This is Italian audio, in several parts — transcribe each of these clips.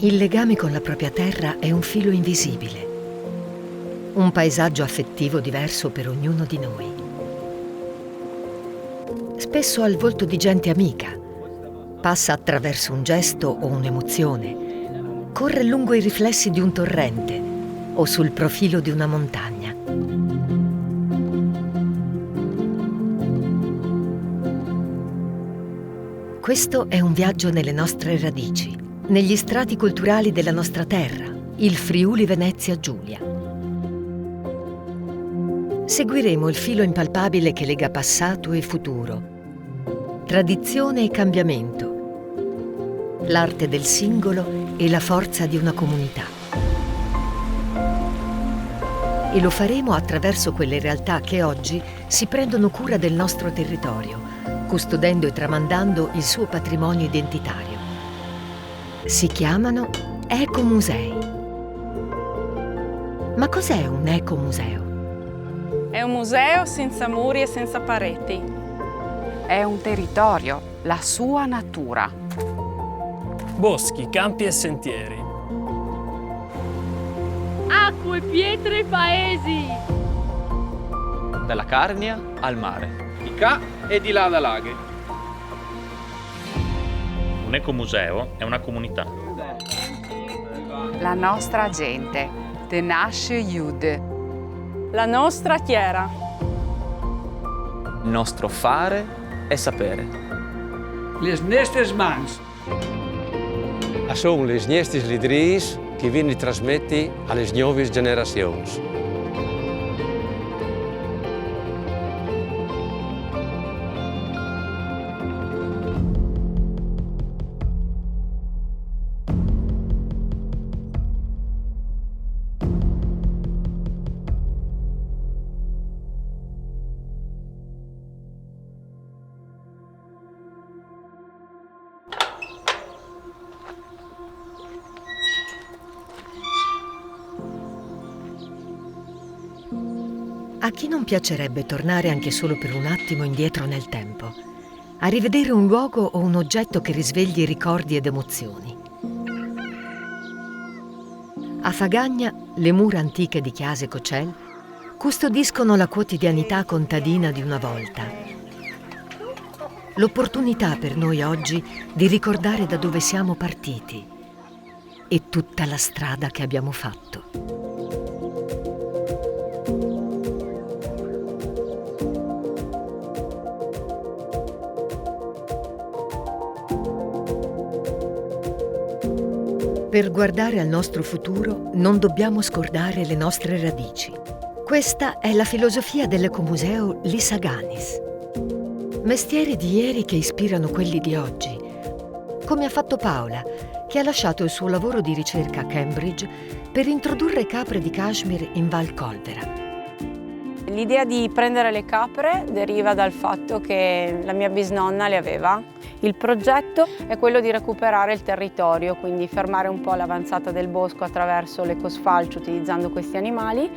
Il legame con la propria terra è un filo invisibile, un paesaggio affettivo diverso per ognuno di noi. Spesso al volto di gente amica, passa attraverso un gesto o un'emozione, corre lungo i riflessi di un torrente o sul profilo di una montagna. Questo è un viaggio nelle nostre radici, negli strati culturali della nostra terra, il Friuli Venezia Giulia. Seguiremo il filo impalpabile che lega passato e futuro, tradizione e cambiamento, l'arte del singolo e la forza di una comunità. E lo faremo attraverso quelle realtà che oggi si prendono cura del nostro territorio, custodendo e tramandando il suo patrimonio identitario. Si chiamano ecomusei. Ma cos'è un ecomuseo? È un museo senza muri e senza pareti. È un territorio, la sua natura. Boschi, campi e sentieri. Acque, pietre e paesi. Dalla Carnia al mare. Di qua e di là da laghi. Un ecomuseo è una comunità. La nostra gente, de nasce Jud. La nostra chiera. Il nostro fare e sapere. Les nostres mans. Sono les nostres lidries che viene trasmetti alle nuove generazioni. A chi non piacerebbe tornare anche solo per un attimo indietro nel tempo, a rivedere un luogo o un oggetto che risvegli ricordi ed emozioni? A Fagagna, le mura antiche di Chiase e Cocel custodiscono la quotidianità contadina di una volta. L'opportunità per noi oggi di ricordare da dove siamo partiti e tutta la strada che abbiamo fatto. Per guardare al nostro futuro non dobbiamo scordare le nostre radici. Questa è la filosofia dell'ecomuseo Lisaganis. Mestieri di ieri che ispirano quelli di oggi, come ha fatto Paola, che ha lasciato il suo lavoro di ricerca a Cambridge per introdurre capre di Kashmir in Val Colvera. L'idea di prendere le capre deriva dal fatto che la mia bisnonna le aveva. Il progetto è quello di recuperare il territorio, quindi fermare un po' l'avanzata del bosco attraverso l'ecosfalcio utilizzando questi animali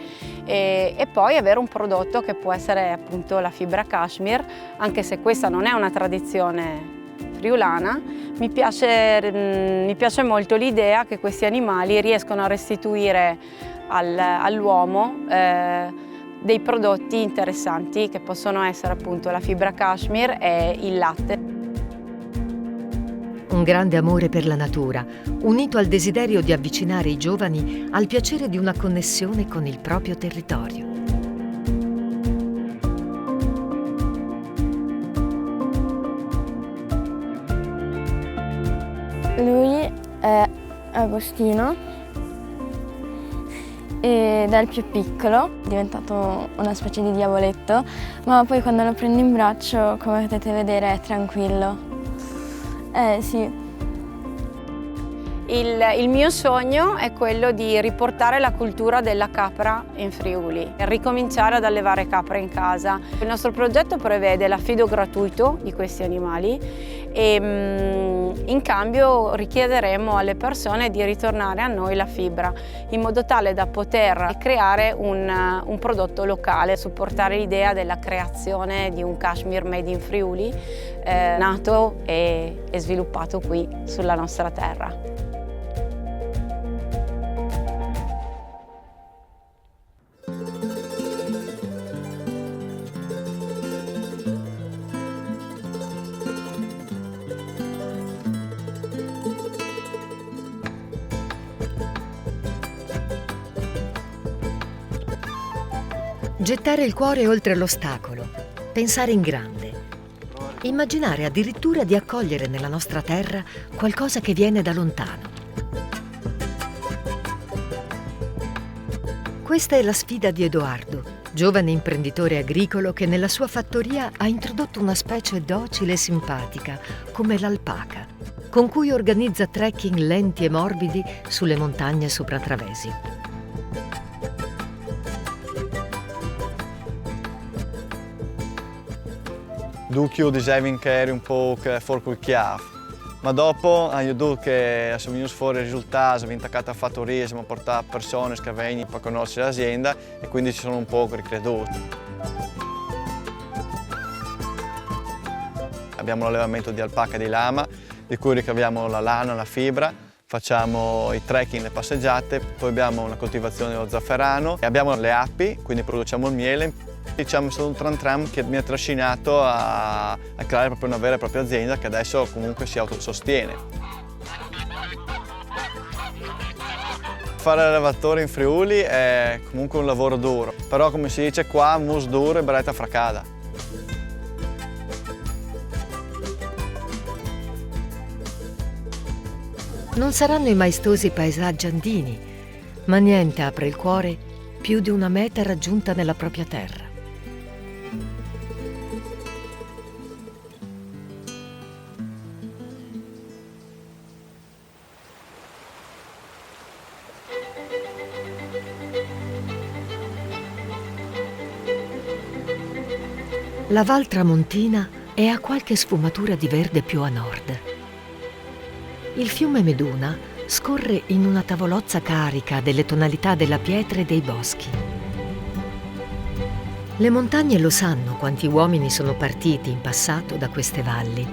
e poi avere un prodotto che può essere appunto la fibra Kashmir, anche se questa non è una tradizione friulana. Mi piace molto l'idea che questi animali riescono a restituire all'uomo dei prodotti interessanti che possono essere appunto la fibra Kashmir e il latte. Un grande amore per la natura, unito al desiderio di avvicinare i giovani al piacere di una connessione con il proprio territorio. Lui è Agostino ed è il più piccolo, è diventato una specie di diavoletto, ma poi quando lo prendo in braccio, come potete vedere, è tranquillo. Sì. Il mio sogno è quello di riportare la cultura della capra in Friuli e ricominciare ad allevare capre in casa. Il nostro progetto prevede l'affido gratuito di questi animali e in cambio richiederemo alle persone di ritornare a noi la fibra in modo tale da poter creare un prodotto locale, supportare l'idea della creazione di un Kashmir made in Friuli nato e sviluppato qui sulla nostra terra. Gettare il cuore oltre l'ostacolo, pensare in grande, immaginare addirittura di accogliere nella nostra terra qualcosa che viene da lontano. Questa è la sfida di Edoardo, giovane imprenditore agricolo che nella sua fattoria ha introdotto una specie docile e simpatica, come l'alpaca, con cui organizza trekking lenti e morbidi sulle montagne sopra Travesi. Doe decidem che eri un po' fuori col chiave, ma dopo io venuto che siamo venuti fuori i risultati, abbiamo attaccato a fattorie, siamo portati persone che vengono per conoscere l'azienda e quindi ci sono un po' ricreduti. Abbiamo l'allevamento di alpaca e di lama, di cui ricaviamo la lana, la fibra, facciamo i trekking, le passeggiate, poi abbiamo una coltivazione dello zafferano e abbiamo le api, quindi produciamo il miele. Diciamo è stato un tram che mi ha trascinato a creare proprio una vera e propria azienda che adesso comunque si autosostiene. Fare allevatore in Friuli è comunque un lavoro duro, però come si dice qua, mus duro e beretta fracada. Non saranno i maestosi paesaggi andini, ma niente apre il cuore più di una meta raggiunta nella propria terra. La Val Tramontina è a qualche sfumatura di verde più a nord. Il fiume Meduna scorre in una tavolozza carica delle tonalità della pietra e dei boschi. Le montagne lo sanno quanti uomini sono partiti in passato da queste valli,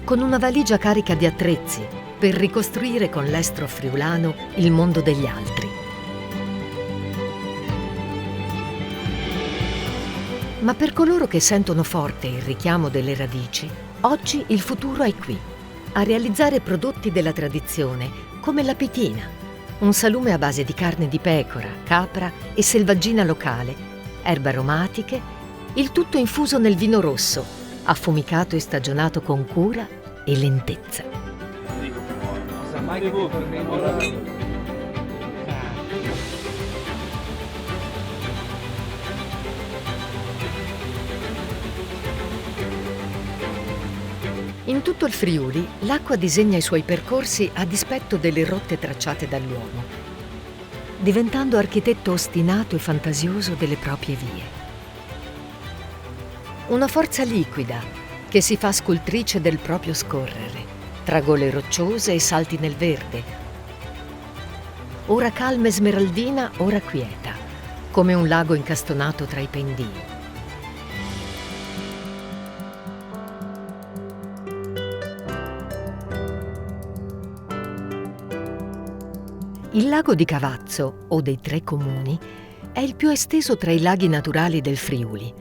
con una valigia carica di attrezzi per ricostruire con l'estro friulano il mondo degli altri. Ma per coloro che sentono forte il richiamo delle radici, oggi il futuro è qui, a realizzare prodotti della tradizione come la pitina, un salume a base di carne di pecora, capra e selvaggina locale, erbe aromatiche, il tutto infuso nel vino rosso, affumicato e stagionato con cura e lentezza. In tutto il Friuli, l'acqua disegna i suoi percorsi a dispetto delle rotte tracciate dall'uomo, diventando architetto ostinato e fantasioso delle proprie vie. Una forza liquida che si fa scultrice del proprio scorrere, tra gole rocciose e salti nel verde, ora calma e smeraldina, ora quieta, come un lago incastonato tra i pendii. Il lago di Cavazzo, o dei Tre Comuni, è il più esteso tra i laghi naturali del Friuli.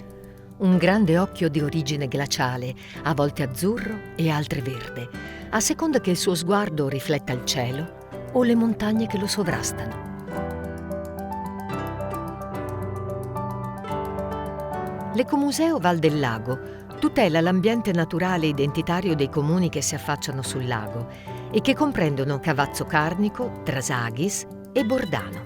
Un grande occhio di origine glaciale, a volte azzurro e altre verde, a seconda che il suo sguardo rifletta il cielo o le montagne che lo sovrastano. L'Ecomuseo Val del Lago tutela l'ambiente naturale identitario dei comuni che si affacciano sul lago e che comprendono Cavazzo Carnico, Trasaghis e Bordano.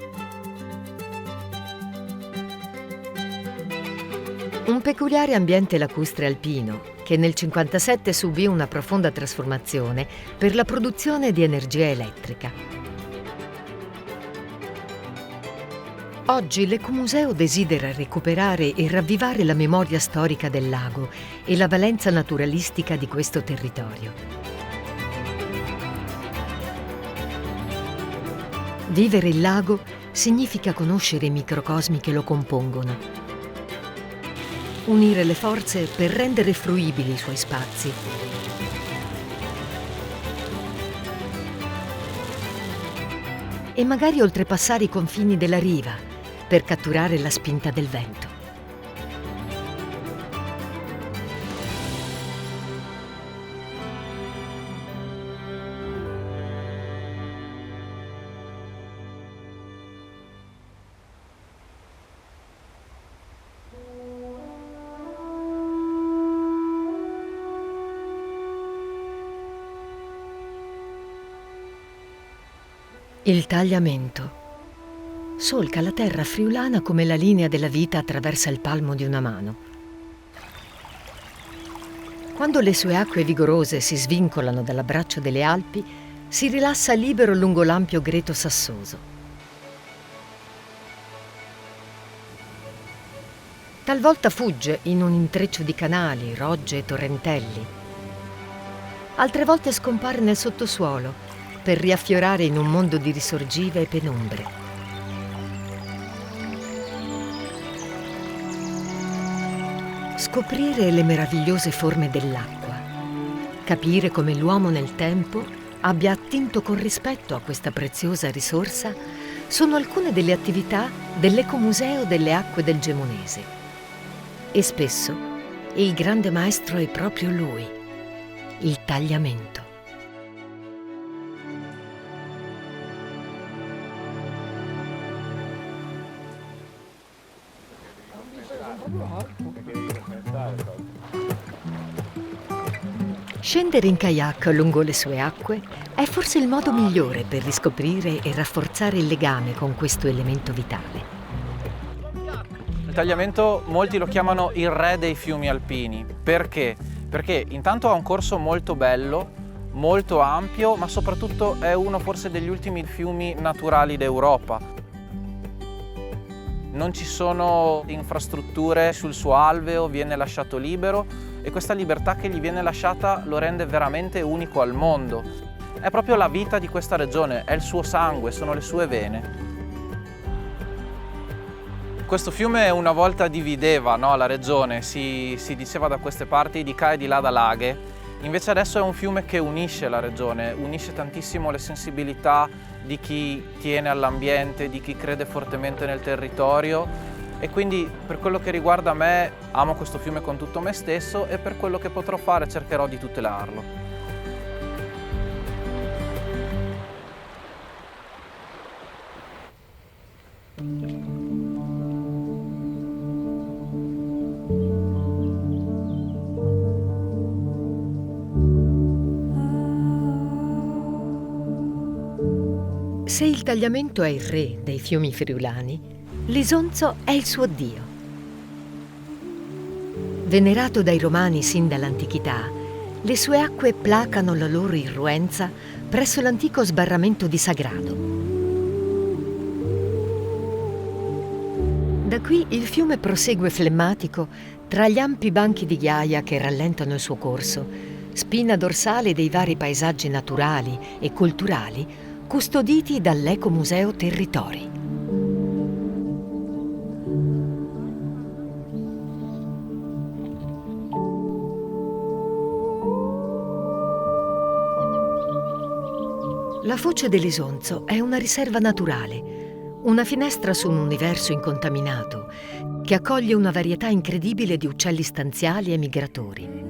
Un peculiare ambiente lacustre alpino che nel 1957 subì una profonda trasformazione per la produzione di energia elettrica. Oggi l'Ecomuseo desidera recuperare e ravvivare la memoria storica del lago e la valenza naturalistica di questo territorio. Vivere il lago significa conoscere i microcosmi che lo compongono, unire le forze per rendere fruibili i suoi spazi, e magari oltrepassare i confini della riva per catturare la spinta del vento. Il tagliamento. Solca la terra friulana come la linea della vita attraversa il palmo di una mano. Quando le sue acque vigorose si svincolano dall'abbraccio delle Alpi, si rilassa libero lungo l'ampio greto sassoso. Talvolta fugge in un intreccio di canali, rogge e torrentelli. Altre volte scompare nel sottosuolo per riaffiorare in un mondo di risorgive e penombre. Scoprire le meravigliose forme dell'acqua, capire come l'uomo nel tempo abbia attinto con rispetto a questa preziosa risorsa, sono alcune delle attività dell'Ecomuseo delle Acque del Gemonese. E spesso il grande maestro è proprio lui, il tagliamento. Scendere in kayak lungo le sue acque è forse il modo migliore per riscoprire e rafforzare il legame con questo elemento vitale. Il tagliamento molti lo chiamano il re dei fiumi alpini. Perché? Perché intanto ha un corso molto bello, molto ampio, ma soprattutto è uno forse degli ultimi fiumi naturali d'Europa. Non ci sono infrastrutture sul suo alveo, viene lasciato libero e questa libertà che gli viene lasciata lo rende veramente unico al mondo. È proprio la vita di questa regione, è il suo sangue, sono le sue vene. Questo fiume una volta divideva, no, la regione, si diceva da queste parti di Ca e di là da Laghe, invece adesso è un fiume che unisce la regione, unisce tantissimo le sensibilità di chi tiene all'ambiente, di chi crede fortemente nel territorio e quindi per quello che riguarda me amo questo fiume con tutto me stesso e per quello che potrò fare cercherò di tutelarlo. Se il tagliamento è il re dei fiumi friulani, l'Isonzo è il suo dio. Venerato dai romani sin dall'antichità, le sue acque placano la loro irruenza presso l'antico sbarramento di Sagrado. Da qui il fiume prosegue flemmatico tra gli ampi banchi di ghiaia che rallentano il suo corso, spina dorsale dei vari paesaggi naturali e culturali custoditi dall'Ecomuseo Territori. La foce dell'Isonzo è una riserva naturale, una finestra su un universo incontaminato che accoglie una varietà incredibile di uccelli stanziali e migratori.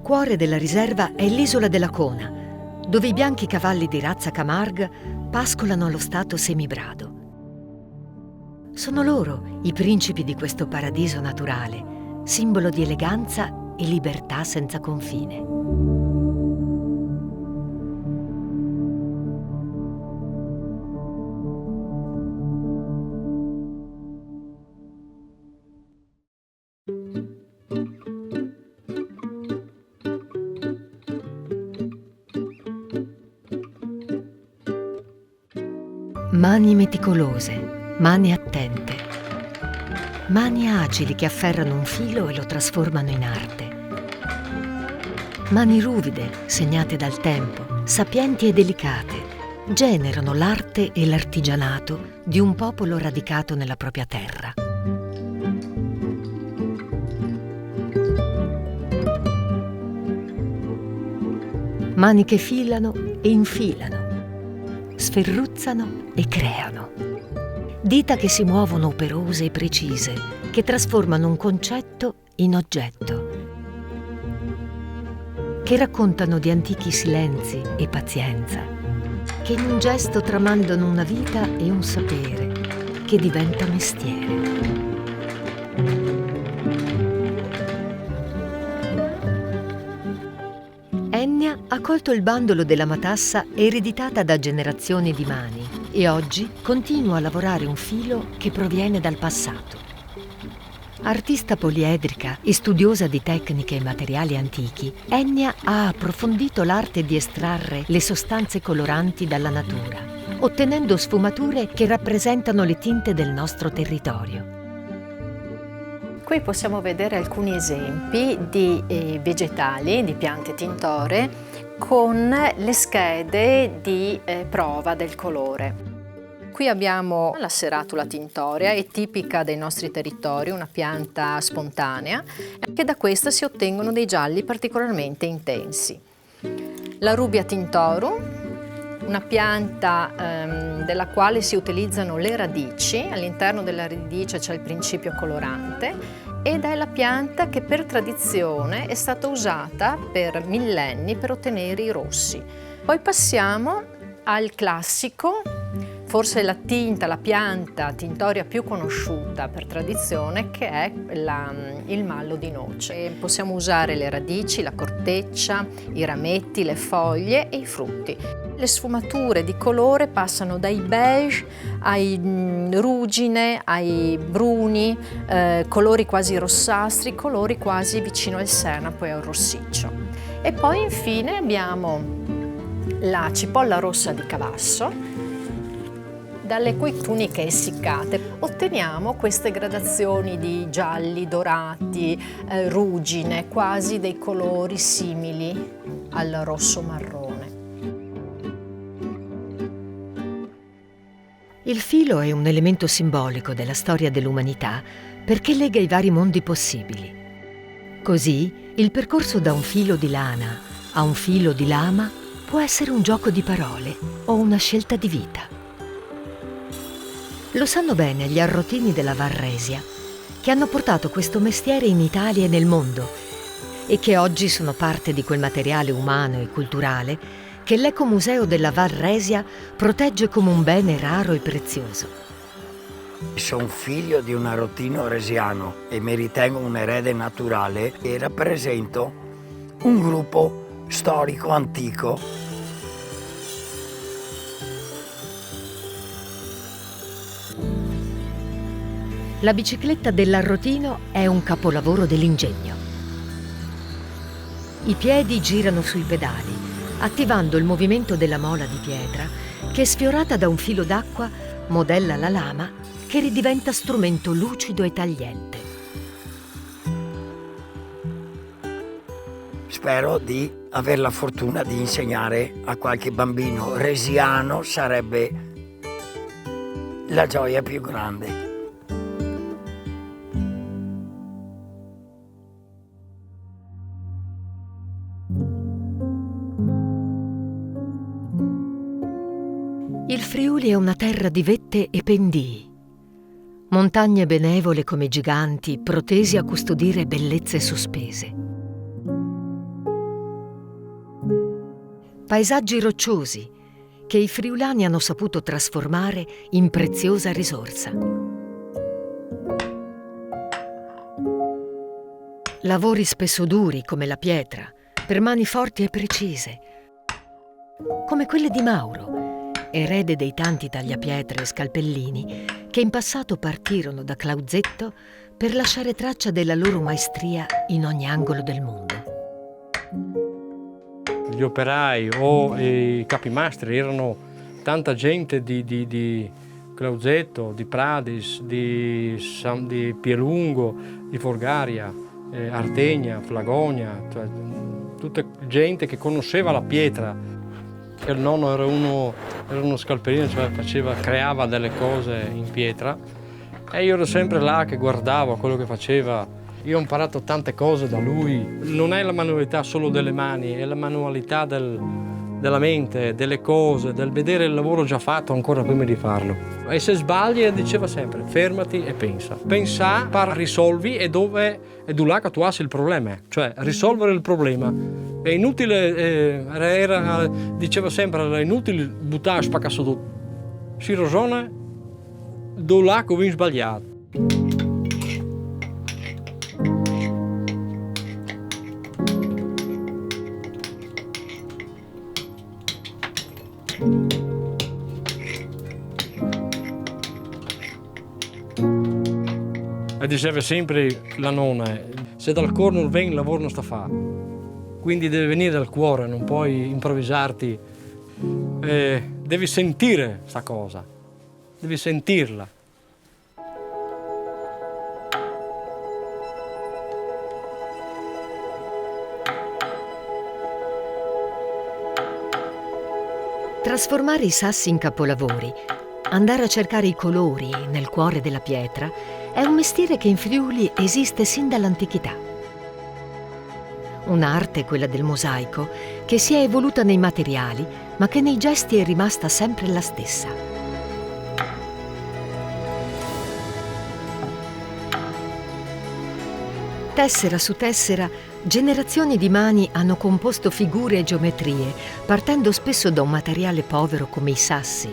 Cuore della riserva è l'isola della Cona, dove i bianchi cavalli di razza Camargue pascolano allo stato semibrado. Sono loro i principi di questo paradiso naturale, simbolo di eleganza e libertà senza confine. Mani meticolose, mani attente, mani agili che afferrano un filo e lo trasformano in arte. Mani ruvide, segnate dal tempo, sapienti e delicate, generano l'arte e l'artigianato di un popolo radicato nella propria terra. Mani che filano e infilano, sferruzzano e creano. Dita che si muovono operose e precise, che trasformano un concetto in oggetto, che raccontano di antichi silenzi e pazienza, che in un gesto tramandano una vita e un sapere che diventa mestiere. Ennea ha colto il bandolo della matassa ereditata da generazioni di mani e oggi continua a lavorare un filo che proviene dal passato. Artista poliedrica e studiosa di tecniche e materiali antichi, Ennea ha approfondito l'arte di estrarre le sostanze coloranti dalla natura, ottenendo sfumature che rappresentano le tinte del nostro territorio. Qui possiamo vedere alcuni esempi di vegetali, di piante tintore, con le schede di prova del colore. Qui abbiamo la serratula tintorea, è tipica dei nostri territori, una pianta spontanea, che da questa si ottengono dei gialli particolarmente intensi. La rubia tintorum, una pianta della quale si utilizzano le radici, all'interno della radice c'è il principio colorante ed è la pianta che per tradizione è stata usata per millenni per ottenere i rossi. Poi passiamo al classico, forse la pianta tintoria più conosciuta per tradizione, che è il mallo di noce. Possiamo usare le radici, la corteccia, i rametti, le foglie e i frutti. Le sfumature di colore passano dai beige ai ruggine, ai bruni, colori quasi rossastri, colori quasi vicino al senape e al rossiccio. E poi infine abbiamo la cipolla rossa di Cavasso, dalle cui tuniche essiccate otteniamo queste gradazioni di gialli, dorati, ruggine, quasi dei colori simili al rosso marrone. Il filo è un elemento simbolico della storia dell'umanità perché lega i vari mondi possibili. Così, il percorso da un filo di lana a un filo di lama può essere un gioco di parole o una scelta di vita. Lo sanno bene gli arrotini della Varresia, che hanno portato questo mestiere in Italia e nel mondo e che oggi sono parte di quel materiale umano e culturale che l'Ecomuseo della Varresia protegge come un bene raro e prezioso. Sono figlio di un arrotino resiano e mi ritengo un erede naturale e rappresento un gruppo storico antico. La bicicletta dell'arrotino è un capolavoro dell'ingegno. I piedi girano sui pedali, attivando il movimento della mola di pietra che, sfiorata da un filo d'acqua, modella la lama che ridiventa strumento lucido e tagliente. Spero di avere la fortuna di insegnare a qualche bambino resiano, sarebbe la gioia più grande. Il Friuli è una terra di vette e pendii, montagne benevole come giganti protesi a custodire bellezze sospese. Paesaggi rocciosi che i friulani hanno saputo trasformare in preziosa risorsa. Lavori spesso duri come la pietra, per mani forti e precise, come quelle di Mauro, erede dei tanti tagliapietre e scalpellini che in passato partirono da Clausetto per lasciare traccia della loro maestria in ogni angolo del mondo. Gli operai o i capimastri erano tanta gente di Clausetto, di Pradis, di Pielungo, di Forgaria, Ardegna, Flagonia, cioè, tutta gente che conosceva la pietra. Il nonno era uno scalpellino, cioè creava delle cose in pietra e io ero sempre là che guardavo quello che faceva. Io ho imparato tante cose da lui. Non è la manualità solo delle mani, è la manualità della mente, delle cose, del vedere il lavoro già fatto ancora prima di farlo. E se sbagli, diceva sempre, fermati e pensa. Pensa, risolvi e dove è là che tu hai il problema. Cioè, risolvere il problema. È inutile, diceva sempre, è inutile buttare spaccasso tutto. Si ragiona do là che ho sbagliato. E diceva sempre la nonna, se dal cuore non viene il lavoro non sta a fare. Quindi deve venire dal cuore, non puoi improvvisarti. Devi sentire sta cosa, devi sentirla. Trasformare i sassi in capolavori, andare a cercare i colori nel cuore della pietra, è un mestiere che in Friuli esiste sin dall'antichità. Un'arte, quella del mosaico, che si è evoluta nei materiali, ma che nei gesti è rimasta sempre la stessa. Tessera su tessera, generazioni di mani hanno composto figure e geometrie, partendo spesso da un materiale povero come i sassi,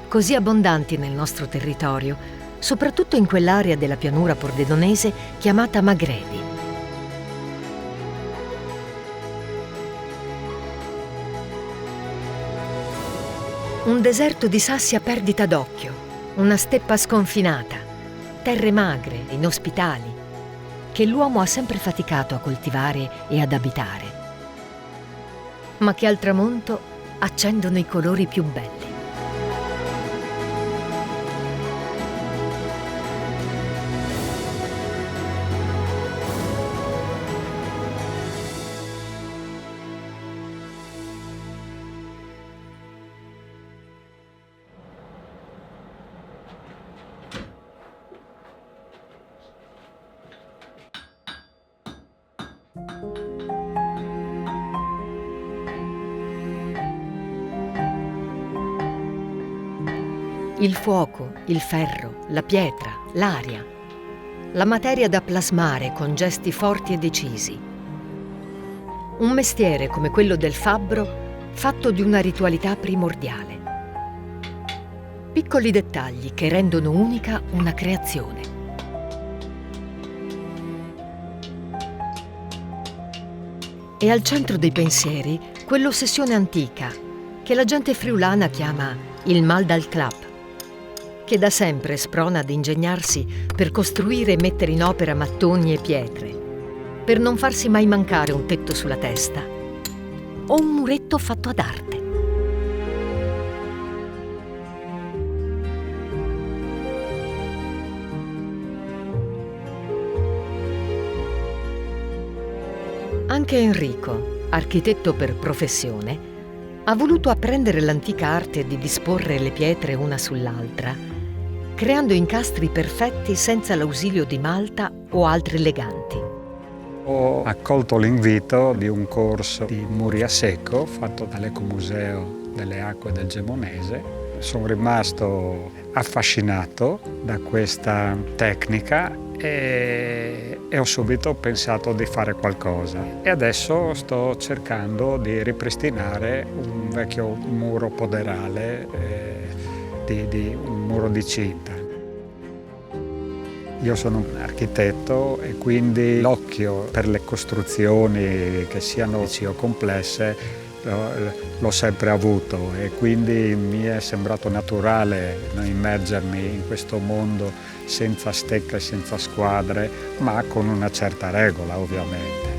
così abbondanti nel nostro territorio, soprattutto in quell'area della pianura pordenonese chiamata Magredi. Un deserto di sassi a perdita d'occhio, una steppa sconfinata, terre magre, inospitali, che l'uomo ha sempre faticato a coltivare e ad abitare, ma che al tramonto accendono i colori più belli. Il fuoco, il ferro, la pietra, l'aria, la materia da plasmare con gesti forti e decisi. Un mestiere come quello del fabbro fatto di una ritualità primordiale. Piccoli dettagli che rendono unica una creazione. E al centro dei pensieri quell'ossessione antica che la gente friulana chiama il mal dal clap, che da sempre sprona ad ingegnarsi per costruire e mettere in opera mattoni e pietre, per non farsi mai mancare un tetto sulla testa o un muretto fatto ad arte. Anche Enrico, architetto per professione, ha voluto apprendere l'antica arte di disporre le pietre una sull'altra, creando incastri perfetti senza l'ausilio di malta o altri leganti. Ho accolto l'invito di un corso di muri a secco fatto dall'Ecomuseo delle Acque del Gemonese. Sono rimasto affascinato da questa tecnica e ho subito pensato di fare qualcosa. E adesso sto cercando di ripristinare un vecchio muro poderale, di un muro di cinta. Io sono un architetto e quindi l'occhio per le costruzioni che siano o complesse l'ho sempre avuto e quindi mi è sembrato naturale immergermi in questo mondo senza stecche, senza squadre, ma con una certa regola ovviamente.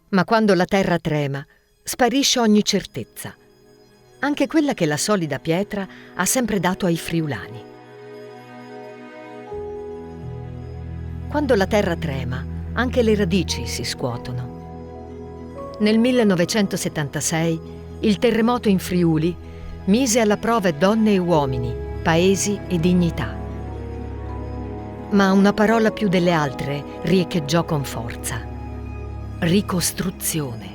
Ma quando la terra trema, sparisce ogni certezza, anche quella che la solida pietra ha sempre dato ai friulani. Quando la terra trema, anche le radici si scuotono. Nel 1976 il terremoto in Friuli mise alla prova donne e uomini, paesi e dignità. Ma una parola più delle altre riecheggiò con forza: ricostruzione.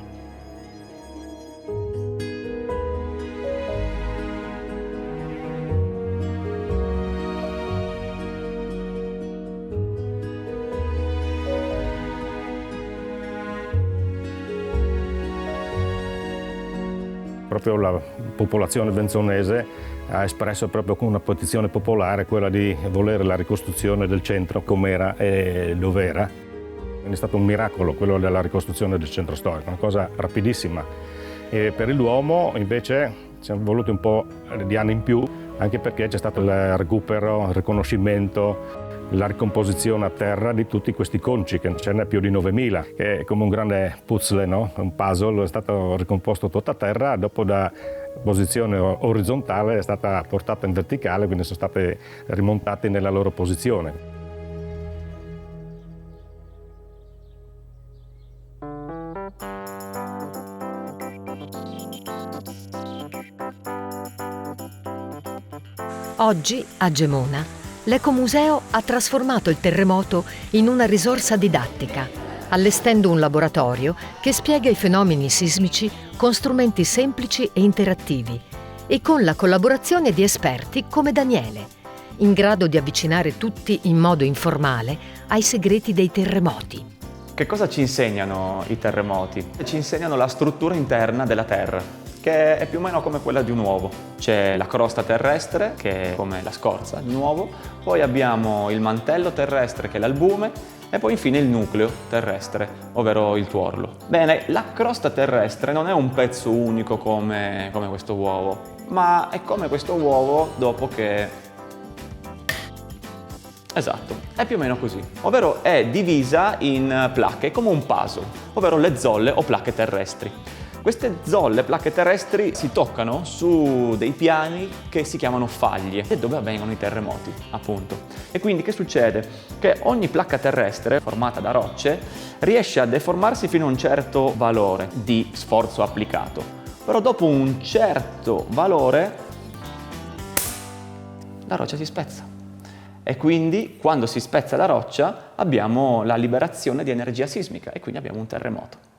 proprio la popolazione benzonese ha espresso proprio con una petizione popolare quella di volere la ricostruzione del centro com'era e dov'era. Quindi è stato un miracolo quello della ricostruzione del centro storico, una cosa rapidissima. E per l'uomo invece ci sono voluti un po' di anni in più, anche perché c'è stato il recupero, il riconoscimento, la ricomposizione a terra di tutti questi conci, che ce n'è più di 9.000, che è come un grande puzzle, no? Un puzzle, è stato ricomposto tutto a terra, dopo da posizione orizzontale è stata portata in verticale, quindi sono state rimontate nella loro posizione. Oggi, a Gemona, l'Ecomuseo ha trasformato il terremoto in una risorsa didattica, allestendo un laboratorio che spiega i fenomeni sismici con strumenti semplici e interattivi e con la collaborazione di esperti come Daniele, in grado di avvicinare tutti in modo informale ai segreti dei terremoti. Che cosa ci insegnano i terremoti? Ci insegnano la struttura interna della Terra, che è più o meno come quella di un uovo. C'è la crosta terrestre, che è come la scorza di un uovo, poi abbiamo il mantello terrestre, che è l'albume, e poi infine il nucleo terrestre, ovvero il tuorlo. Bene, la crosta terrestre non è un pezzo unico come questo uovo, ma è come questo uovo dopo che... Esatto, è più o meno così, ovvero è divisa in placche, come un puzzle, ovvero le zolle o placche terrestri. Queste zolle, placche terrestri, si toccano su dei piani che si chiamano faglie, e dove avvengono i terremoti, appunto. E quindi che succede? Che ogni placca terrestre, formata da rocce, riesce a deformarsi fino a un certo valore di sforzo applicato. Però dopo un certo valore, la roccia si spezza. E quindi, quando si spezza la roccia, abbiamo la liberazione di energia sismica, e quindi abbiamo un terremoto.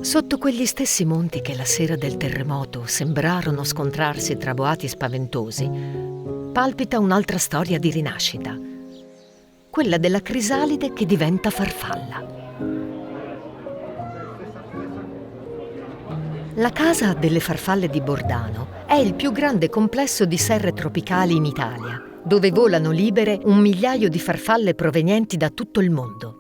Sotto quegli stessi monti che la sera del terremoto sembrarono scontrarsi tra boati spaventosi, palpita un'altra storia di rinascita, quella della crisalide che diventa farfalla. La casa delle farfalle di Bordano è il più grande complesso di serre tropicali in Italia, dove volano libere 1 migliaio di farfalle provenienti da tutto il mondo.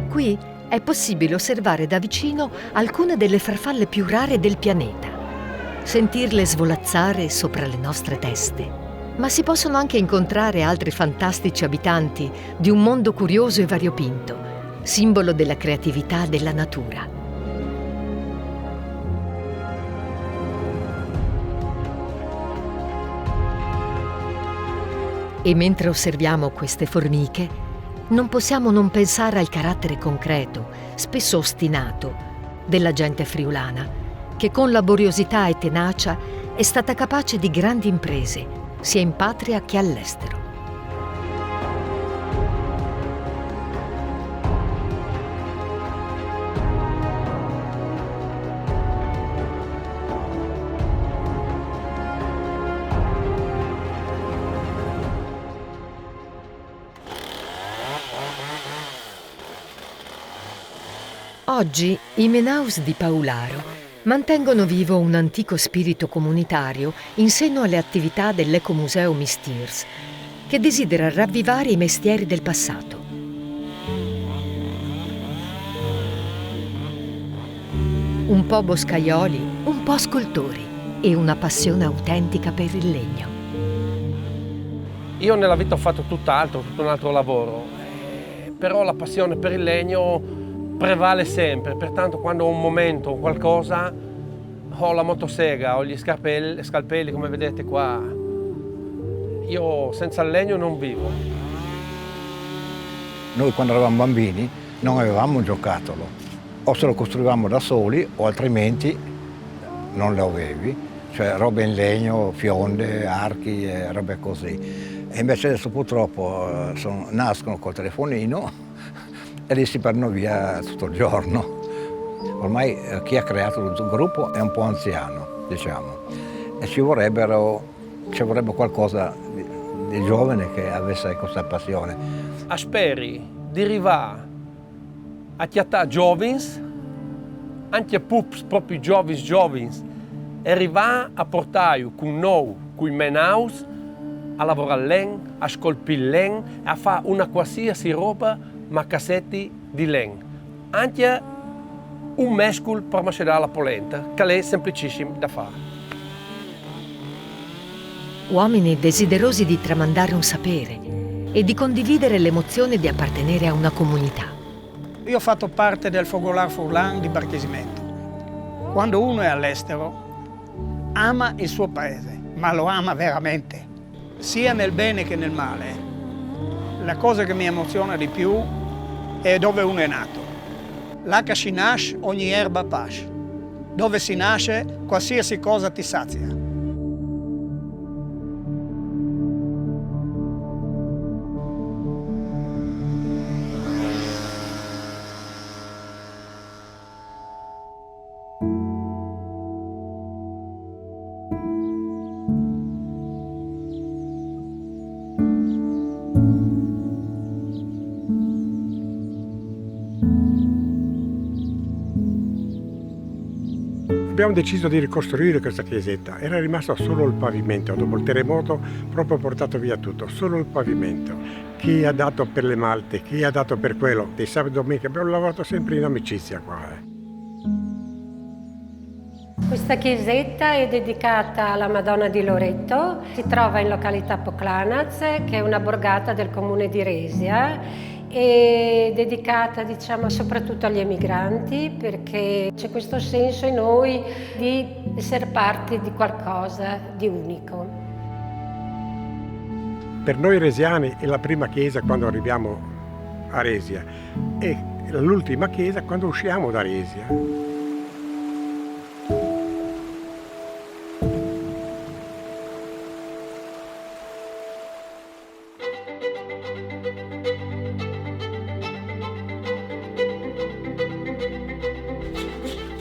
Qui è possibile osservare da vicino alcune delle farfalle più rare del pianeta, sentirle svolazzare sopra le nostre teste. Ma si possono anche incontrare altri fantastici abitanti di un mondo curioso e variopinto, simbolo della creatività della natura. E mentre osserviamo queste formiche, non possiamo non pensare al carattere concreto, spesso ostinato, della gente friulana, che con laboriosità e tenacia è stata capace di grandi imprese, sia in patria che all'estero. Oggi i Menaus di Paularo mantengono vivo un antico spirito comunitario in seno alle attività dell'Ecomuseo Mistirs, che desidera ravvivare i mestieri del passato. Un po' boscaioli, un po' scultori e una passione autentica per il legno. Io nella vita ho fatto tutt'altro, tutto un altro lavoro, però la passione per il legno prevale sempre, pertanto quando ho un momento o qualcosa ho la motosega, ho gli scalpelli come vedete qua. Io senza il legno non vivo. Noi quando eravamo bambini non avevamo un giocattolo, o se lo costruivamo da soli o altrimenti non lo avevi, cioè robe in legno, fionde, archi e robe così. E invece adesso purtroppo nascono col telefonino e lì si prendono via tutto il giorno. Ormai chi ha creato il gruppo è un po' anziano, diciamo, e ci vorrebbe qualcosa di giovane che avesse questa passione. Speri di arrivare a chiattare giovani, anche pups proprio giovani, e arrivare a portare con noi, con i menaus, a lavorare len, a scolpire len, a fare una qualsiasi roba, ma cassetti di len. Anche un mescol per macerare la polenta, che è semplicissimo da fare. Uomini desiderosi di tramandare un sapere e di condividere l'emozione di appartenere a una comunità. Io ho fatto parte del Fogolar Furlan di Barchesimento. Quando uno è all'estero, ama il suo paese, ma lo ama veramente, sia nel bene che nel male. La cosa che mi emoziona di più è dove uno è nato. Là che si nasce, ogni erba pasce. Dove si nasce, qualsiasi cosa ti sazia. Abbiamo deciso di ricostruire questa chiesetta, era rimasto solo il pavimento, dopo il terremoto proprio portato via tutto, solo il pavimento. Chi ha dato per le malte, chi ha dato per quello, dei sabati e domenica, abbiamo lavorato sempre in amicizia qua. Questa chiesetta è dedicata alla Madonna di Loreto, si trova in località Poclanaz, che è una borgata del comune di Resia, è dedicata, diciamo, soprattutto agli emigranti, perché c'è questo senso in noi di essere parte di qualcosa di unico. Per noi resiani è la prima chiesa quando arriviamo a Resia e l'ultima chiesa quando usciamo da Resia.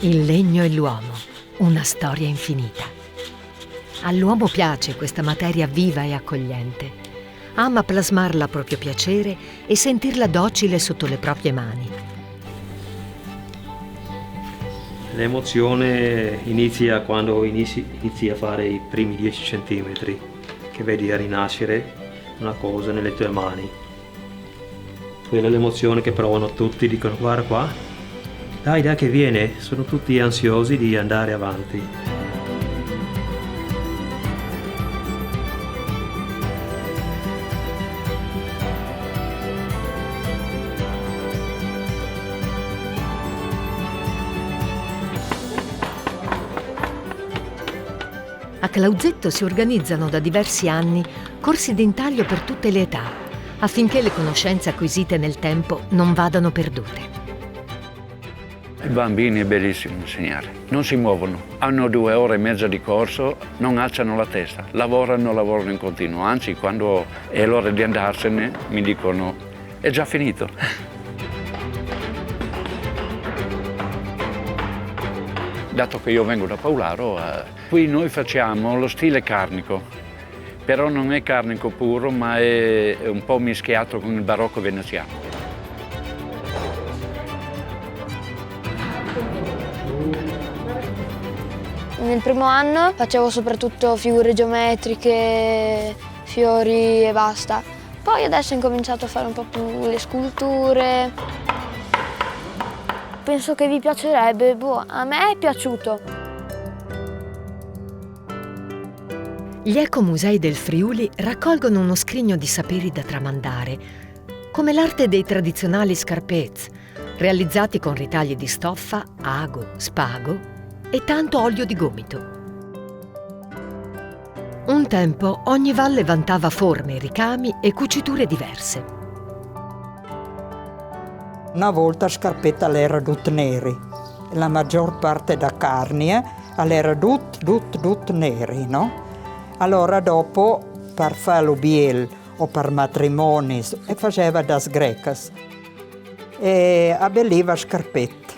Il legno e l'uomo, una storia infinita. All'uomo piace questa materia viva e accogliente. Ama plasmarla a proprio piacere e sentirla docile sotto le proprie mani. L'emozione inizia quando inizi a fare i primi 10 centimetri, che vedi a rinascere una cosa nelle tue mani. Quella è l'emozione che provano tutti, dicono guarda qua. Dai che viene, sono tutti ansiosi di andare avanti. A Clauzetto si organizzano da diversi anni corsi d'intaglio per tutte le età, affinché le conoscenze acquisite nel tempo non vadano perdute. I bambini è bellissimo insegnare, non si muovono, hanno 2 ore e mezza di corso, non alzano la testa, lavorano in continuo, anzi quando è l'ora di andarsene mi dicono è già finito. Dato che io vengo da Paolaro, qui noi facciamo lo stile carnico, però non è carnico puro ma è un po' mischiato con il barocco veneziano. Nel primo anno facevo soprattutto figure geometriche, fiori e basta. Poi adesso ho incominciato a fare un po' più le sculture. Penso che vi piacerebbe, a me è piaciuto. Gli ecomusei del Friuli raccolgono uno scrigno di saperi da tramandare, come l'arte dei tradizionali scarpez, realizzati con ritagli di stoffa, ago, spago e tanto olio di gomito. Un tempo ogni valle vantava forme, ricami e cuciture diverse. Una volta scarpetta l'era tut neri, la maggior parte da carnie l'era tut neri, no? Allora dopo per fare l'ubiel o per matrimoni e faceva das grecas. e abbelliva scarpette.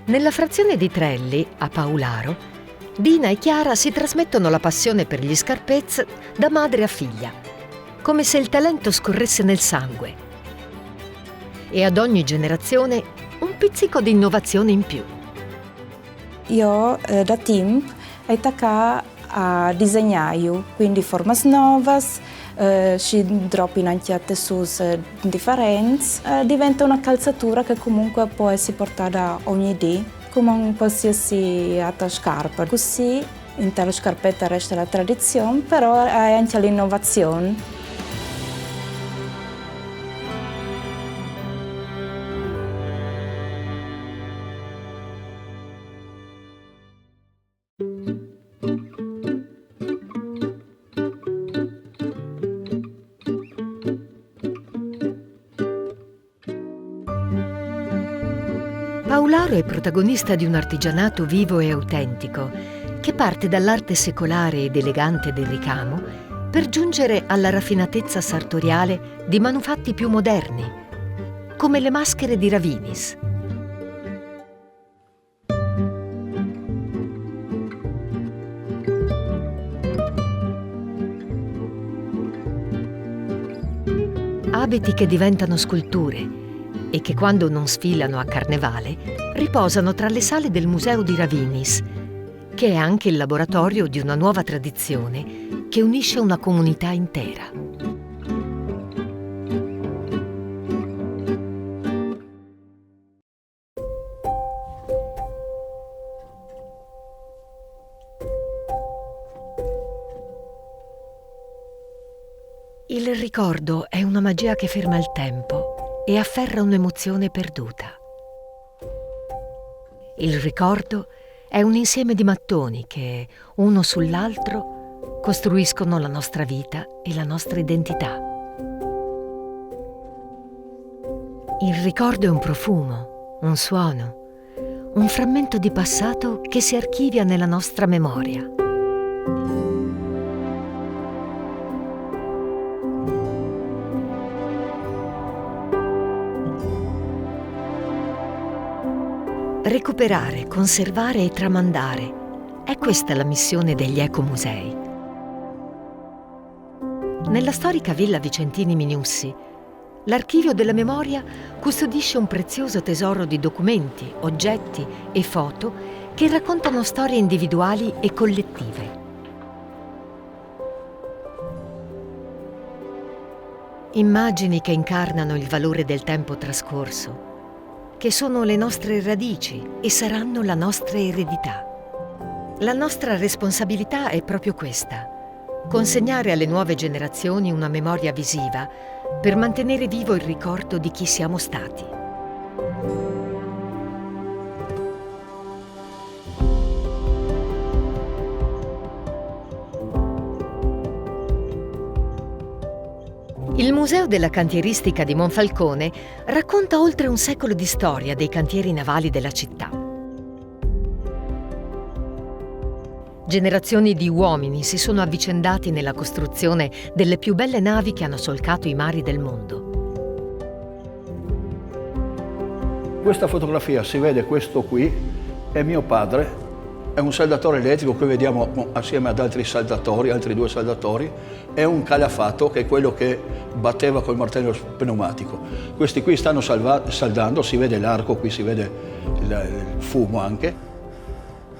Nella frazione di Trelli, a Paularo, Dina e Chiara si trasmettono la passione per gli scarpez da madre a figlia, come se il talento scorresse nel sangue. E ad ogni generazione un pizzico di innovazione in più. Io da tempo ho iniziato a disegnare, quindi forme nuove, ci troppo anche tessuti differenti, diventa una calzatura che comunque può essere portata ogni giorno, come un qualsiasi altra scarpa. Così, in tale scarpetta resta la tradizione, però è anche l'innovazione. Paularo è protagonista di un artigianato vivo e autentico che parte dall'arte secolare ed elegante del ricamo per giungere alla raffinatezza sartoriale di manufatti più moderni, come le maschere di Ravinis. Abiti che diventano sculture e che quando non sfilano a Carnevale riposano tra le sale del Museo di Ravinis, che è anche il laboratorio di una nuova tradizione che unisce una comunità intera. Il ricordo è una magia che ferma il tempo e afferra un'emozione perduta. Il ricordo è un insieme di mattoni che, uno sull'altro, costruiscono la nostra vita e la nostra identità. Il ricordo è un profumo, un suono, un frammento di passato che si archivia nella nostra memoria. Recuperare, conservare e tramandare. È questa la missione degli ecomusei. Nella storica Villa Vicentini Minussi, l'Archivio della Memoria custodisce un prezioso tesoro di documenti, oggetti e foto che raccontano storie individuali e collettive. Immagini che incarnano il valore del tempo trascorso, che sono le nostre radici e saranno la nostra eredità. La nostra responsabilità è proprio questa: consegnare alle nuove generazioni una memoria visiva per mantenere vivo il ricordo di chi siamo stati. Il Museo della Cantieristica di Monfalcone racconta oltre un secolo di storia dei cantieri navali della città. Generazioni di uomini si sono avvicendati nella costruzione delle più belle navi che hanno solcato i mari del mondo. Questa fotografia si vede, questo qui è mio padre, è un saldatore elettrico che vediamo assieme ad altri saldatori, altri due saldatori, è un calafato che è quello che batteva col martello pneumatico. Questi qui stanno saldando, si vede l'arco, qui si vede il fumo anche.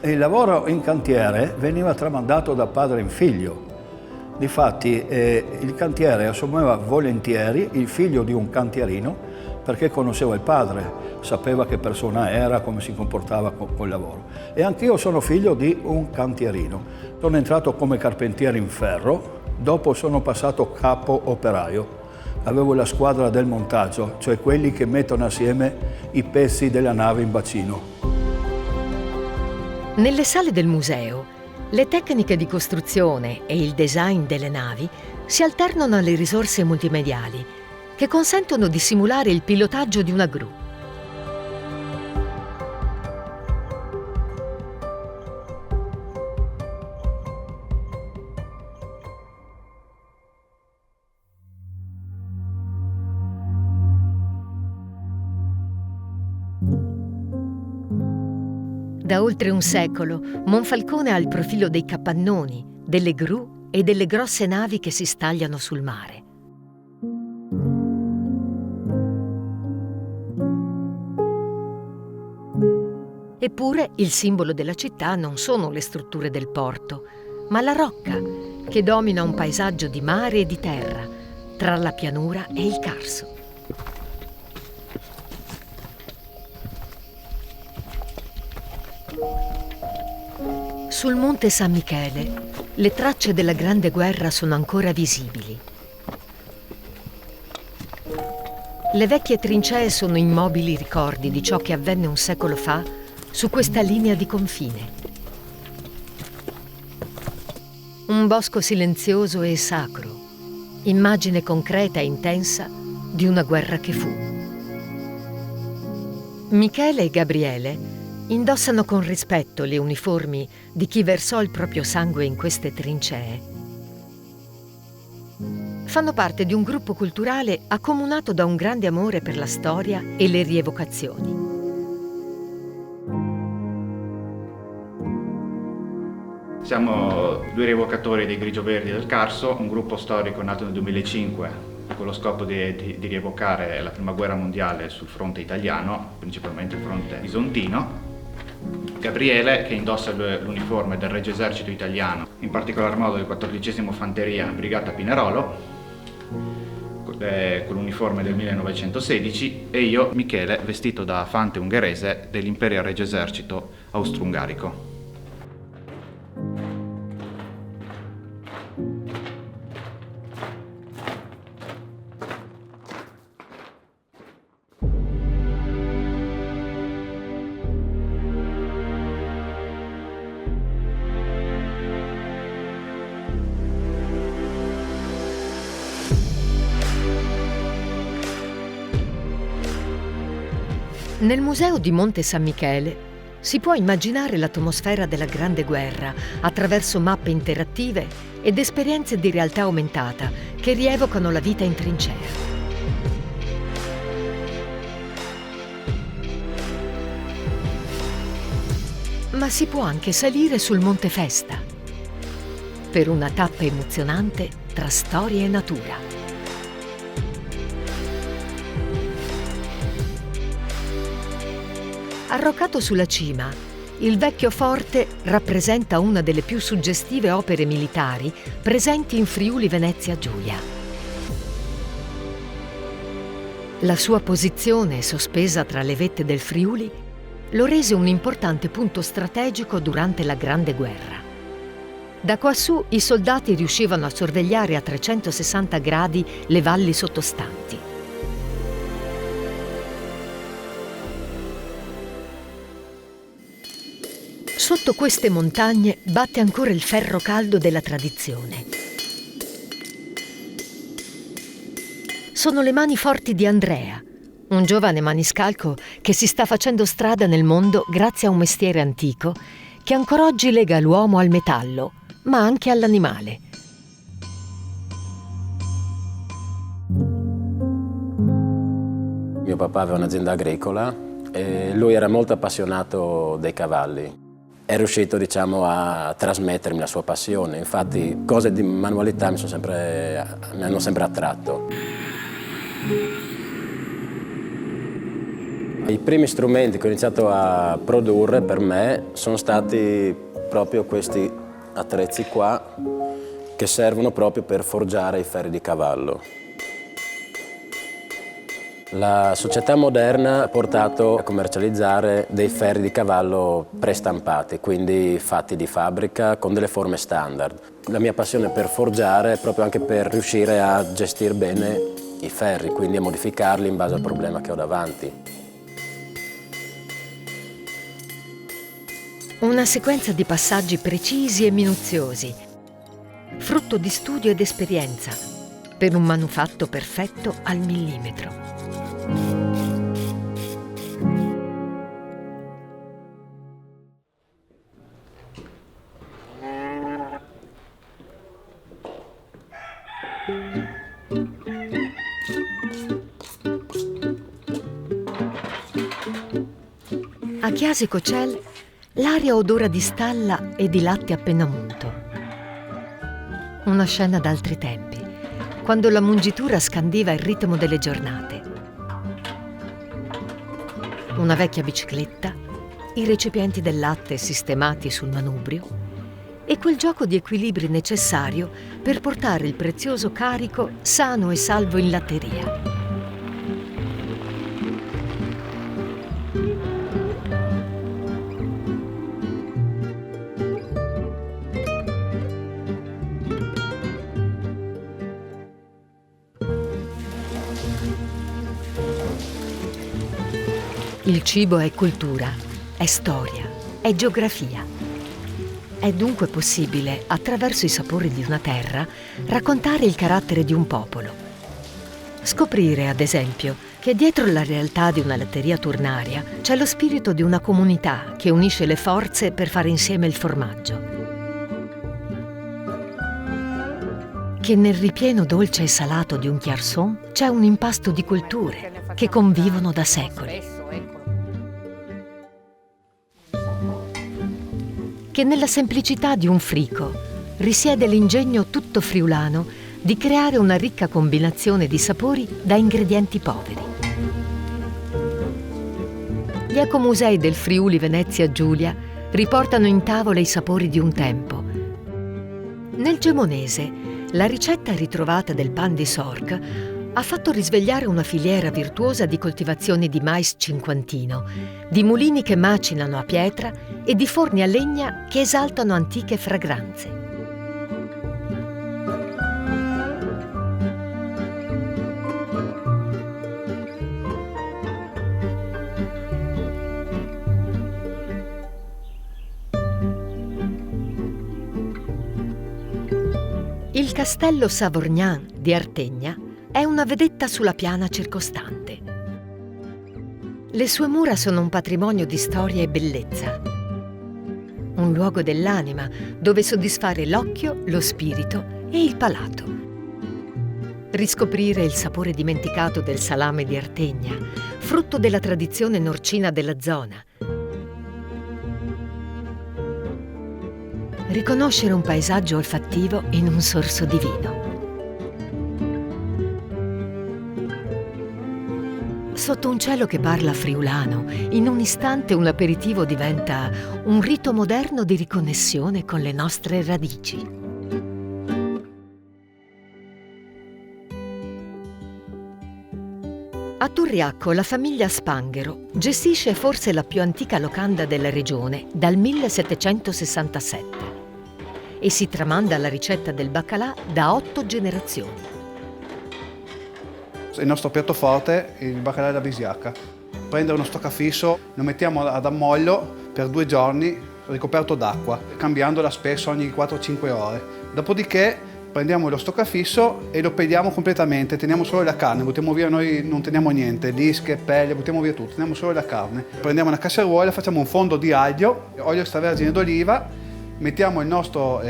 Il lavoro in cantiere veniva tramandato da padre in figlio. Difatti il cantiere assumeva volentieri il figlio di un cantierino perché conosceva il padre, sapeva che persona era, come si comportava col lavoro. E anch'io sono figlio di un cantierino. Sono entrato come carpentiere in ferro, dopo sono passato capo operaio. Avevo la squadra del montaggio, cioè quelli che mettono assieme i pezzi della nave in bacino. Nelle sale del museo, le tecniche di costruzione e il design delle navi si alternano alle risorse multimediali che consentono di simulare il pilotaggio di una gru. Da oltre un secolo, Monfalcone ha il profilo dei capannoni, delle gru e delle grosse navi che si stagliano sul mare. Eppure il simbolo della città non sono le strutture del porto, ma la rocca, che domina un paesaggio di mare e di terra, tra la pianura e il Carso. Sul monte San Michele, le tracce della Grande Guerra sono ancora visibili. Le vecchie trincee sono immobili ricordi di ciò che avvenne un secolo fa su questa linea di confine. Un bosco silenzioso e sacro, immagine concreta e intensa di una guerra che fu. Michele e Gabriele indossano con rispetto le uniformi di chi versò il proprio sangue in queste trincee. Fanno parte di un gruppo culturale accomunato da un grande amore per la storia e le rievocazioni. Siamo due rievocatori dei Grigio Verdi del Carso, un gruppo storico nato nel 2005 con lo scopo di rievocare la Prima Guerra Mondiale sul fronte italiano, principalmente il fronte bisontino. Gabriele, che indossa l'uniforme del Regio Esercito Italiano, in particolar modo del 14° Fanteria Brigata Pinerolo, con l'uniforme del 1916, e io, Michele, vestito da fante ungherese dell'Imperial Regio Esercito Austro-Ungarico. Nel museo di Monte San Michele si può immaginare l'atmosfera della Grande Guerra attraverso mappe interattive ed esperienze di realtà aumentata che rievocano la vita in trincea. Ma si può anche salire sul Monte Festa per una tappa emozionante tra storia e natura. Arroccato sulla cima, il vecchio forte rappresenta una delle più suggestive opere militari presenti in Friuli Venezia Giulia. La sua posizione, sospesa tra le vette del Friuli, lo rese un importante punto strategico durante la Grande Guerra. Da quassù i soldati riuscivano a sorvegliare a 360 gradi le valli sottostanti. Sotto queste montagne batte ancora il ferro caldo della tradizione. Sono le mani forti di Andrea, un giovane maniscalco che si sta facendo strada nel mondo grazie a un mestiere antico che ancora oggi lega l'uomo al metallo, ma anche all'animale. Mio papà aveva un'azienda agricola e lui era molto appassionato dei cavalli. È riuscito, diciamo, a trasmettermi la sua passione. Infatti, cose di manualità mi hanno sempre attratto. I primi strumenti che ho iniziato a produrre per me sono stati proprio questi attrezzi qua, che servono proprio per forgiare i ferri di cavallo. La società moderna ha portato a commercializzare dei ferri di cavallo prestampati, quindi fatti di fabbrica con delle forme standard. La mia passione per forgiare è proprio anche per riuscire a gestire bene i ferri, quindi a modificarli in base al problema che ho davanti. Una sequenza di passaggi precisi e minuziosi, frutto di studio ed esperienza, per un manufatto perfetto al millimetro. A Chiasi Cocel l'aria odora di stalla e di latte appena munto. Una scena d'altri tempi, quando la mungitura scandiva il ritmo delle giornate. Una vecchia bicicletta, i recipienti del latte sistemati sul manubrio e quel gioco di equilibri necessario per portare il prezioso carico sano e salvo in latteria. Il cibo è cultura, è storia, è geografia. È dunque possibile, attraverso i sapori di una terra, raccontare il carattere di un popolo. Scoprire, ad esempio, che dietro la realtà di una latteria turnaria c'è lo spirito di una comunità che unisce le forze per fare insieme il formaggio. Che nel ripieno dolce e salato di un chiarson c'è un impasto di culture che convivono da secoli. Che nella semplicità di un frico risiede l'ingegno tutto friulano di creare una ricca combinazione di sapori da ingredienti poveri. Gli ecomusei del Friuli Venezia Giulia riportano in tavola i sapori di un tempo. Nel Gemonese, la ricetta ritrovata del pan di Sorc ha fatto risvegliare una filiera virtuosa di coltivazioni di mais cinquantino, di mulini che macinano a pietra e di forni a legna che esaltano antiche fragranze. Il castello Savorgnan di Artegna è una vedetta sulla piana circostante. Le sue mura sono un patrimonio di storia e bellezza. Un luogo dell'anima dove soddisfare l'occhio, lo spirito e il palato. Riscoprire il sapore dimenticato del salame di Artegna, frutto della tradizione norcina della zona. Riconoscere un paesaggio olfattivo in un sorso di vino. Sotto un cielo che parla friulano, in un istante un aperitivo diventa un rito moderno di riconnessione con le nostre radici. A Turriacco la famiglia Spanghero gestisce forse la più antica locanda della regione dal 1767 e si tramanda la ricetta del baccalà da 8 generazioni. Il nostro piatto forte è il baccalà della Bisiacca. Prendere uno stoccafisso, lo mettiamo ad ammollo per 2 giorni ricoperto d'acqua, cambiandola spesso ogni 4-5 ore. Dopodiché prendiamo lo stoccafisso e lo peliamo completamente, teniamo solo la carne, buttiamo via, noi non teniamo niente, dische, pelle, buttiamo via tutto, teniamo solo la carne. Prendiamo una casseruola, facciamo un fondo di aglio, olio extravergine d'oliva, mettiamo il nostro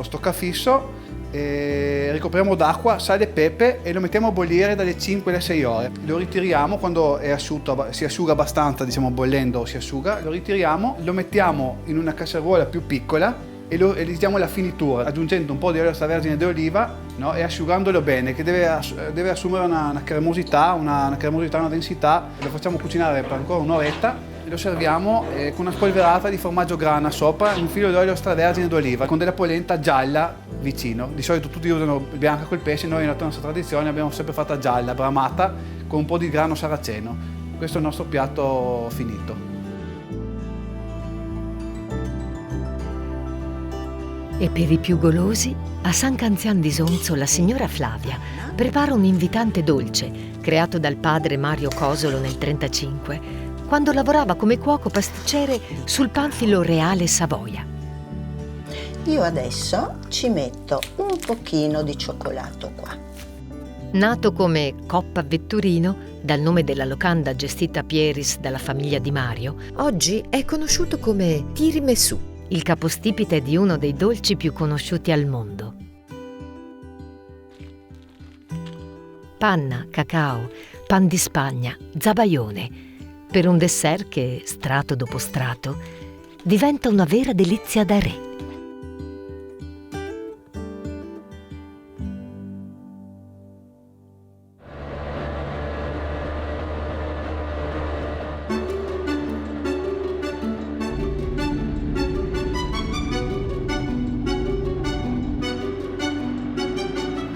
stoccafisso, ricopriamo d'acqua, sale e pepe e lo mettiamo a bollire dalle 5 alle 6 ore. Lo ritiriamo quando è asciutto, si asciuga abbastanza, diciamo bollendo si asciuga, lo ritiriamo, lo mettiamo in una casseruola più piccola e gli diamo la finitura, aggiungendo un po' di olio extravergine d'oliva, no? E asciugandolo bene, che deve assumere una cremosità, una densità. Lo facciamo cucinare per ancora un'oretta e lo serviamo con una spolverata di formaggio grana sopra, un filo di olio extravergine d'oliva con della polenta gialla vicino. Di solito tutti usano bianca col pesce, noi nella nostra tradizione l'abbiamo sempre fatta gialla, bramata, con un po' di grano saraceno. Questo è il nostro piatto finito. E per i più golosi, a San Canzian di Sonzo la signora Flavia prepara un invitante dolce creato dal padre Mario Cosolo nel 1935, quando lavorava come cuoco pasticcere sul Panfilo Reale Savoia. Io adesso ci metto un pochino di cioccolato qua. Nato come Coppa Vetturino, dal nome della locanda gestita a Pieris dalla famiglia Di Mario, oggi è conosciuto come tiramisù, il capostipite di uno dei dolci più conosciuti al mondo. Panna, cacao, pan di Spagna, zabaione, per un dessert che, strato dopo strato, diventa una vera delizia da re.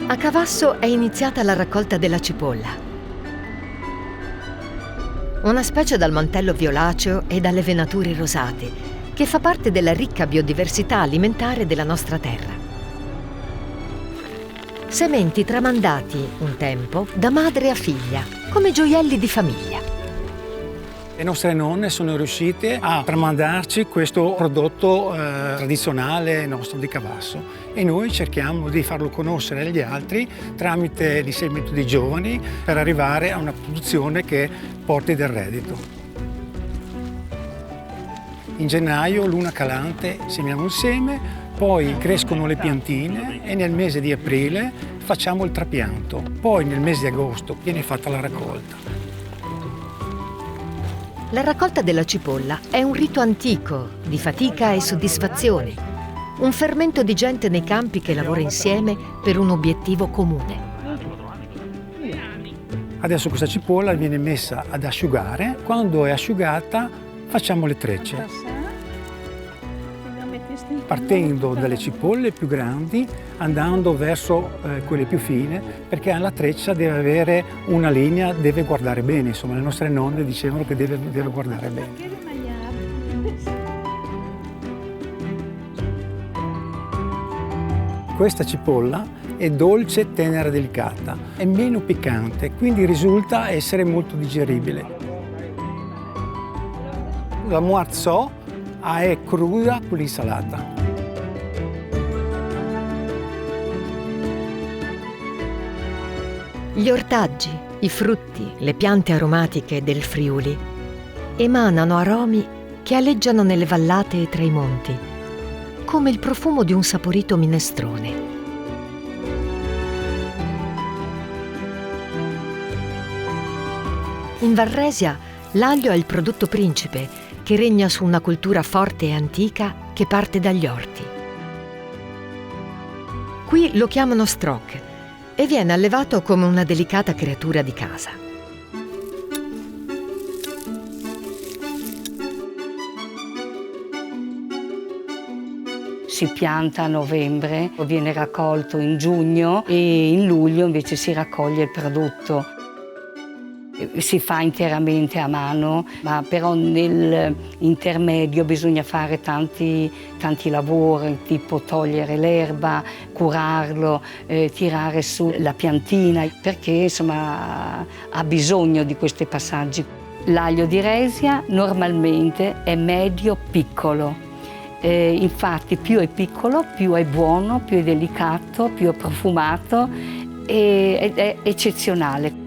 A Cavasso è iniziata la raccolta della cipolla, una specie dal mantello violaceo e dalle venature rosate, che fa parte della ricca biodiversità alimentare della nostra terra. Sementi tramandati, un tempo, da madre a figlia, come gioielli di famiglia. Le nostre nonne sono riuscite a tramandarci questo prodotto tradizionale nostro di Cavasso e noi cerchiamo di farlo conoscere agli altri tramite l'insegnamento di giovani per arrivare a una produzione che porti del reddito. In gennaio, luna calante, semiamo il seme, poi crescono le piantine e nel mese di aprile facciamo il trapianto, poi nel mese di agosto viene fatta la raccolta. La raccolta della cipolla è un rito antico di fatica e soddisfazione, un fermento di gente nei campi che lavora insieme per un obiettivo comune. Adesso questa cipolla viene messa ad asciugare, quando è asciugata facciamo le trecce. Partendo dalle cipolle più grandi, andando verso quelle più fine, perché la treccia deve avere una linea, deve guardare bene, insomma le nostre nonne dicevano che deve guardare bene. Questa cipolla è dolce, tenera e delicata, è meno piccante, quindi risulta essere molto digeribile. La muarzò è cruda con l'insalata. Gli ortaggi, i frutti, le piante aromatiche del Friuli emanano aromi che aleggiano nelle vallate e tra i monti, come il profumo di un saporito minestrone. In Varresia l'aglio è il prodotto principe che regna su una cultura forte e antica che parte dagli orti. Qui lo chiamano strock e viene allevato come una delicata creatura di casa. Si pianta a novembre, viene raccolto in giugno e in luglio invece si raccoglie il prodotto. Si fa interamente a mano, ma però nell'intermedio bisogna fare tanti lavori, tipo togliere l'erba, curarlo, tirare su la piantina, perché insomma ha bisogno di questi passaggi. L'aglio di Resia normalmente è medio-piccolo, infatti più è piccolo, più è buono, più è delicato, più è profumato ed è eccezionale.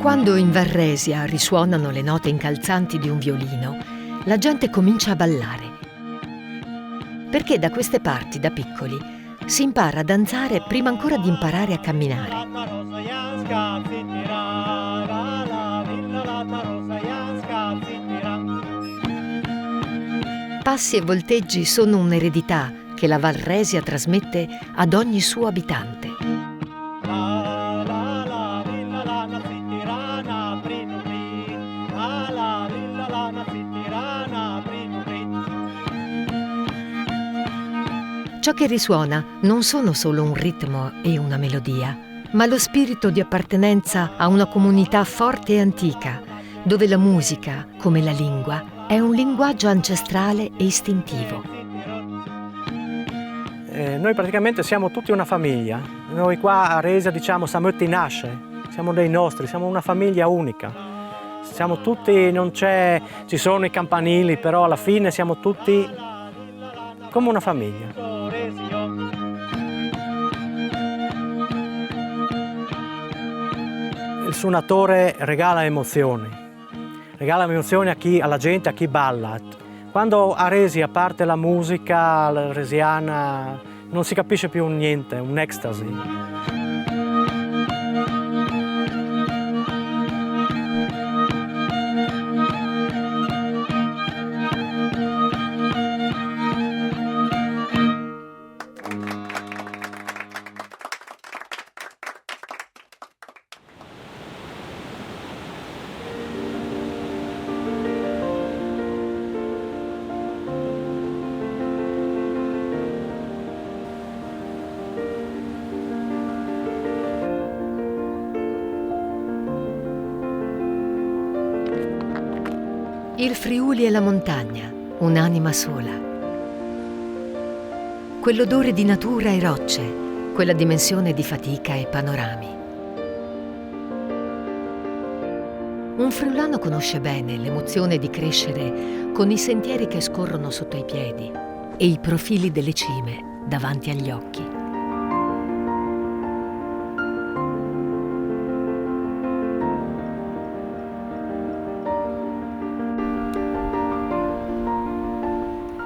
Quando in Varresia risuonano le note incalzanti di un violino, la gente comincia a ballare. Perché da queste parti, da piccoli, si impara a danzare prima ancora di imparare a camminare. Passi e volteggi sono un'eredità che la Varresia trasmette ad ogni suo abitante. Ciò che risuona non sono solo un ritmo e una melodia, ma lo spirito di appartenenza a una comunità forte e antica, dove la musica, come la lingua, è un linguaggio ancestrale e istintivo. Noi praticamente siamo tutti una famiglia. Noi qua a Resia diciamo siamo tutti nasce, siamo dei nostri, siamo una famiglia unica. Siamo tutti, ci sono i campanili, però alla fine siamo tutti come una famiglia. il suonatore regala emozioni alla gente, a chi balla. Quando a Resi, a parte la musica resiana, non si capisce più niente, un ecstasy. Il Friuli e la montagna, un'anima sola. Quell'odore di natura e rocce, quella dimensione di fatica e panorami. Un friulano conosce bene l'emozione di crescere con i sentieri che scorrono sotto i piedi e i profili delle cime davanti agli occhi.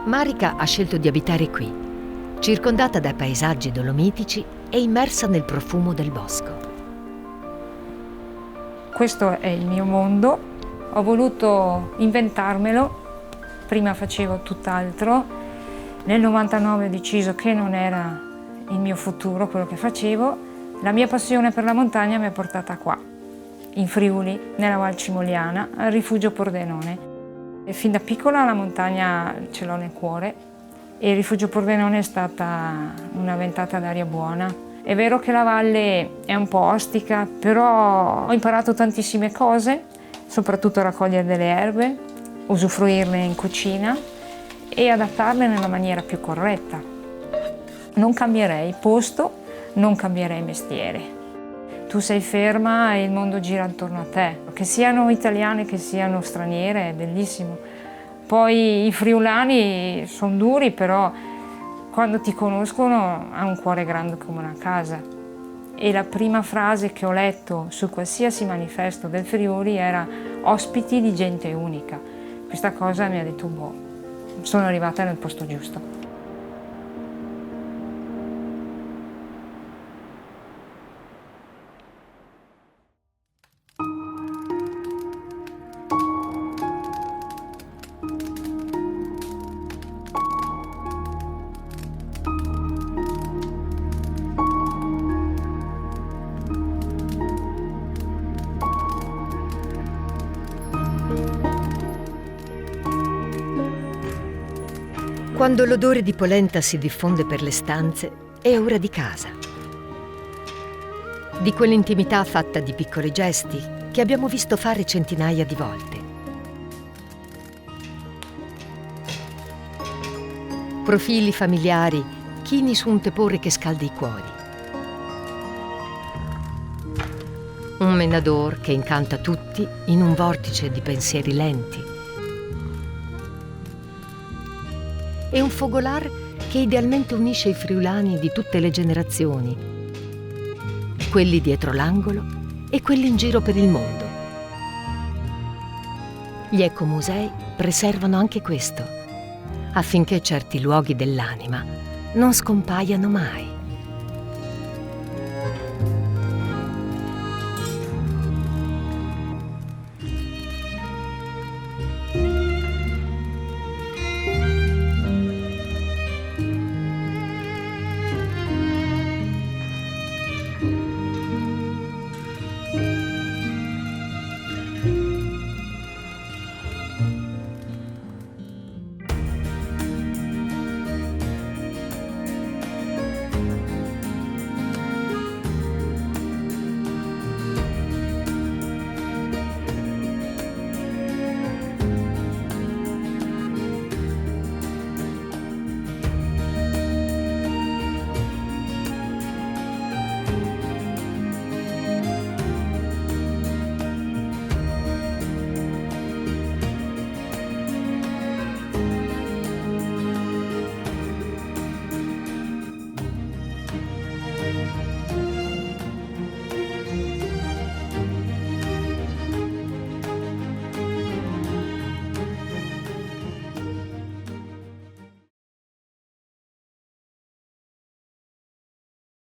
Marica ha scelto di abitare qui, circondata da paesaggi dolomitici e immersa nel profumo del bosco. Questo è il mio mondo, ho voluto inventarmelo, prima facevo tutt'altro, nel 99 ho deciso che non era il mio futuro quello che facevo, la mia passione per la montagna mi ha portata qua, in Friuli, nella Val Cimoliana, al rifugio Pordenone. E fin da piccola la montagna ce l'ho nel cuore e il rifugio Pordenone è stata una ventata d'aria buona. È vero che la valle è un po' ostica, però ho imparato tantissime cose, soprattutto a raccogliere delle erbe, usufruirne in cucina e adattarle nella maniera più corretta. Non cambierei posto, non cambierei mestiere. Tu sei ferma e il mondo gira attorno a te. Che siano italiane, che siano straniere, è bellissimo. Poi i friulani sono duri, però quando ti conoscono hanno un cuore grande come una casa. E la prima frase che ho letto su qualsiasi manifesto del Friuli era ospiti di gente unica. Questa cosa mi ha detto, boh, sono arrivata nel posto giusto. Quando l'odore di polenta si diffonde per le stanze, è ora di casa. Di quell'intimità fatta di piccoli gesti che abbiamo visto fare centinaia di volte. Profili familiari chini su un tepore che scalda i cuori. Un menador che incanta tutti in un vortice di pensieri lenti. E un fogolar che idealmente unisce i friulani di tutte le generazioni, quelli dietro l'angolo e quelli in giro per il mondo. Gli ecomusei preservano anche questo, affinché certi luoghi dell'anima non scompaiano mai.